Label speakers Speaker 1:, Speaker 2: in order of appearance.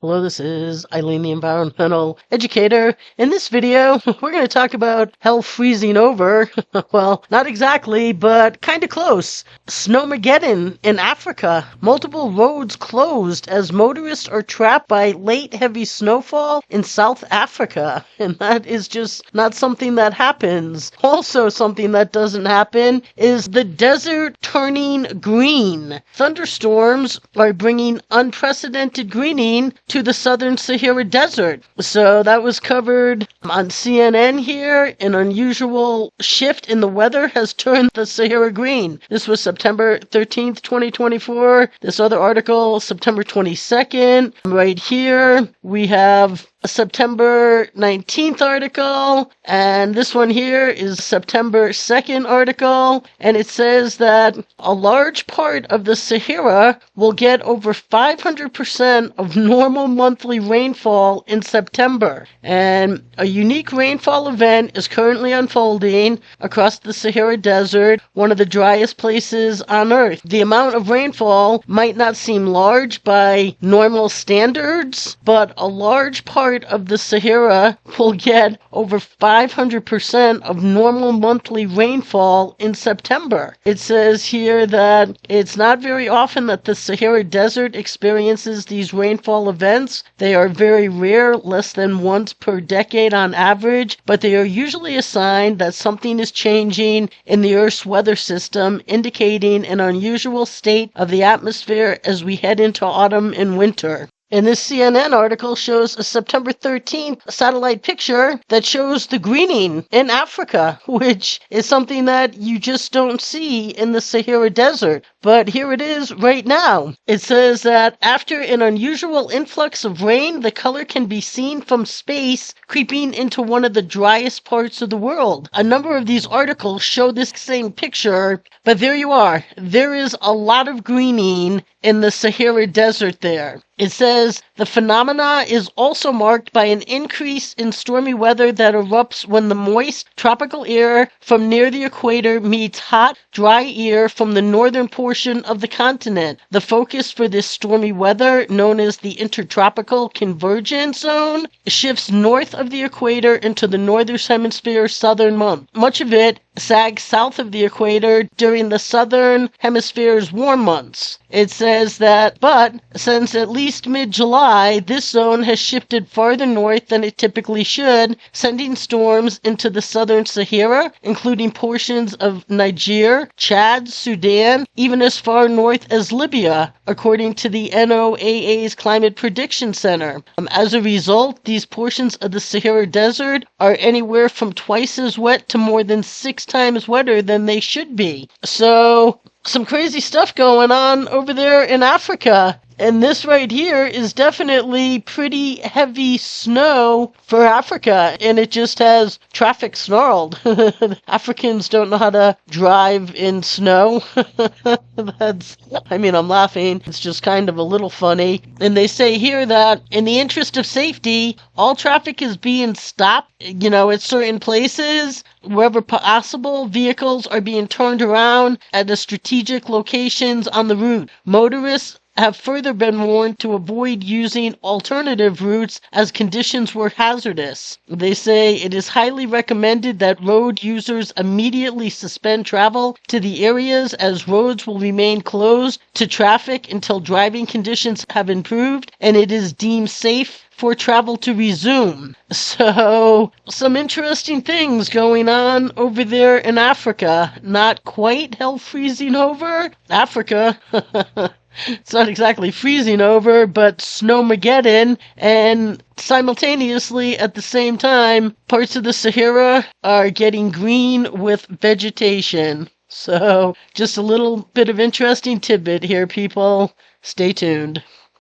Speaker 1: Hello, this is Eileen, the environmental educator. In this video, we're going to talk about hell freezing over. Well, not exactly, but kind of close. Snowmageddon in Africa. Multiple roads closed as motorists are trapped by late heavy snowfall in South Africa. And that is just not something that happens. Also, something that doesn't happen is the desert turning green. Thunderstorms are bringing unprecedented greening to the southern Sahara Desert. So that was covered on CNN here. An unusual shift in the weather has turned the Sahara green. This was September 13th, 2024. This other article, September 22nd. Right here, we have a September 19th article, and this one here is September 2nd article, and it says that a large part of the Sahara will get over 500% of normal monthly rainfall in September. And a unique rainfall event is currently unfolding across the Sahara Desert, one of the driest places on Earth. The amount of rainfall might not seem large by normal standards, but a large part of the Sahara will get over 500% of normal monthly rainfall in September. It says here that it's not very often that the Sahara Desert experiences these rainfall events. They are very rare, less than once per decade on average, but they are usually a sign that something is changing in the Earth's weather system, indicating an unusual state of the atmosphere as we head into autumn and winter. And this CNN article shows a September 13th satellite picture that shows the greening in Africa, which is something that you just don't see in the Sahara Desert. But here it is right now. It says that after an unusual influx of rain, the color can be seen from space creeping into one of the driest parts of the world. A number of these articles show this same picture, but there you are. There is a lot of greening in the Sahara Desert there. It says the phenomena is also marked by an increase in stormy weather that erupts when the moist tropical air from near the equator meets hot, dry air from the northern portion of the continent. The focus for this stormy weather, known as the Intertropical Convergence Zone, shifts north of the equator into the northern hemisphere southern month. Much of it sags south of the equator during the southern hemisphere's warm months. It says that, but since at least mid-July, this zone has shifted farther north than it typically should, sending storms into the southern Sahara, including portions of Niger, Chad, Sudan, even as far north as Libya, according to the NOAA's Climate Prediction Center. As a result, these portions of the Sahara Desert are anywhere from twice as wet to more than 6 times wetter than they should be. So, some crazy stuff going on over there in Africa. And this right here is definitely pretty heavy snow for Africa, and it just has traffic snarled. Africans don't know how to drive in snow. I'm laughing. It's just kind of a little funny. And they say here that in the interest of safety, all traffic is being stopped, at certain places. Wherever possible, vehicles are being turned around at the strategic locations on the route. Motorists have further been warned to avoid using alternative routes as conditions were hazardous. They say it is highly recommended that road users immediately suspend travel to the areas as roads will remain closed to traffic until driving conditions have improved and it is deemed safe for travel to resume. So, some interesting things going on over there in Africa. Not quite hell freezing over. Africa. It's not exactly freezing over, but Snowmageddon, and simultaneously at the same time, parts of the Sahara are getting green with vegetation. So, just a little bit of interesting tidbit here, people. Stay tuned.